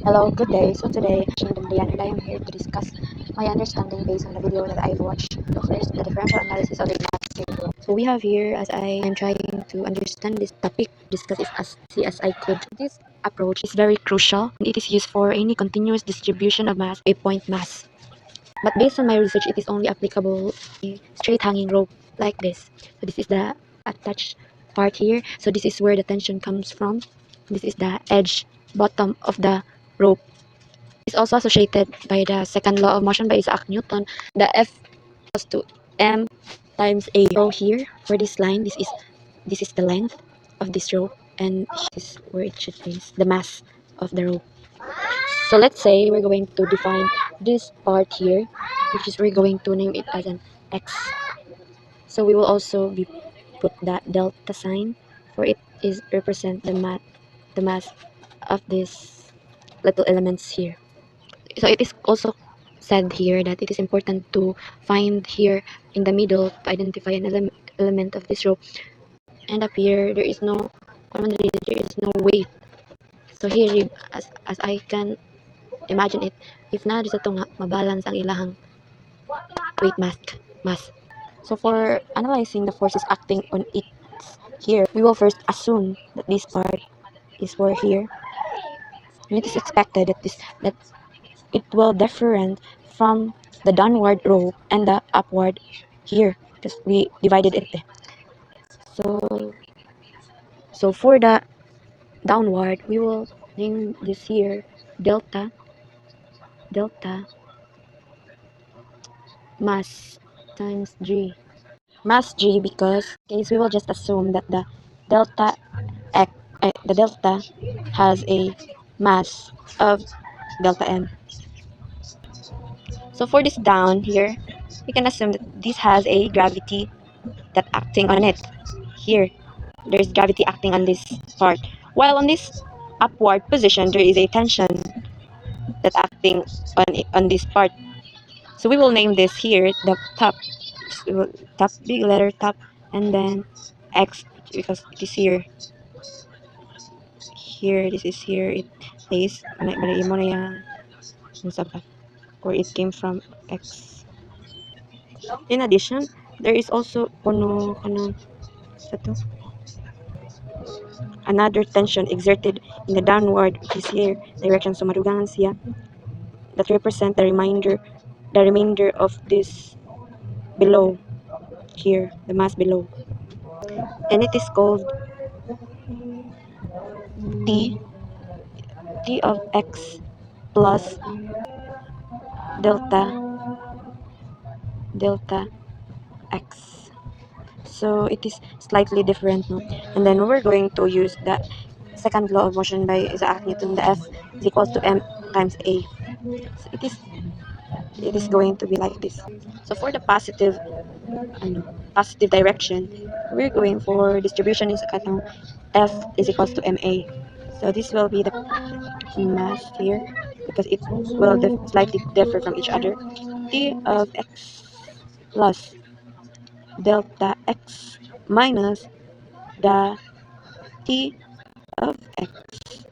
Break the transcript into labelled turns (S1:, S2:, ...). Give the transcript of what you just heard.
S1: Hello, good day. So today, I'm Shane and I am here to discuss my understanding based on the video that I've watched. So first, the differential analysis of a math. So we have here, as I am trying to understand this topic, discuss it as see as I could. This approach is very crucial and it is used for any continuous distribution of mass, a point mass. But based on my research, it is only applicable a straight hanging rope like this. So this is the attached part here. So this is where the tension comes from. This is the edge bottom of the rope. It's also associated by the second law of motion by Isaac Newton. The F equals to m times a. So here for this line, this is the length of this rope, and this is where it should place the mass of the rope. So let's say we're going to define this part here, which is we're going to name it as an x. So we will also be put that delta sign, for it is represent the mass of these little elements here. So it is also said here that it is important to find here in the middle to identify an element of this rope. And up here there is no there is no weight. So here as I can imagine it, if na sa to nga mabalance ang ilahang weight mass. So for analyzing the forces acting on it here, we will first assume that this part is for here. And it is expected that it will different from the downward rope and the upward here because we divided it. So so for the downward, we will name this here delta mass times g. Mass g because case we will just assume that the delta x the delta has a mass of delta m. So for this down here, we can assume that this has a gravity that acting on it. Here, there's gravity acting on this part. While on this upward position, there is a tension that acting on this part. So we will name this here the top. So top, big letter top, and then X because it is here. Here, this is here. It plays where it came from X. In addition, there is also another tension exerted in the downward which is here direction, so madugangan siya, that represent the remainder of this below here, the mass below, and it is called t of x plus delta x. So it is slightly different, no? And then we're going to use the second law of motion by Isaac Newton. The F is equals to m times a. So it is going to be like this. So for the positive direction, we're going for distribution is F is equals to ma. So this will be the mass here because it will slightly differ from each other. T of x plus delta x minus the t of x.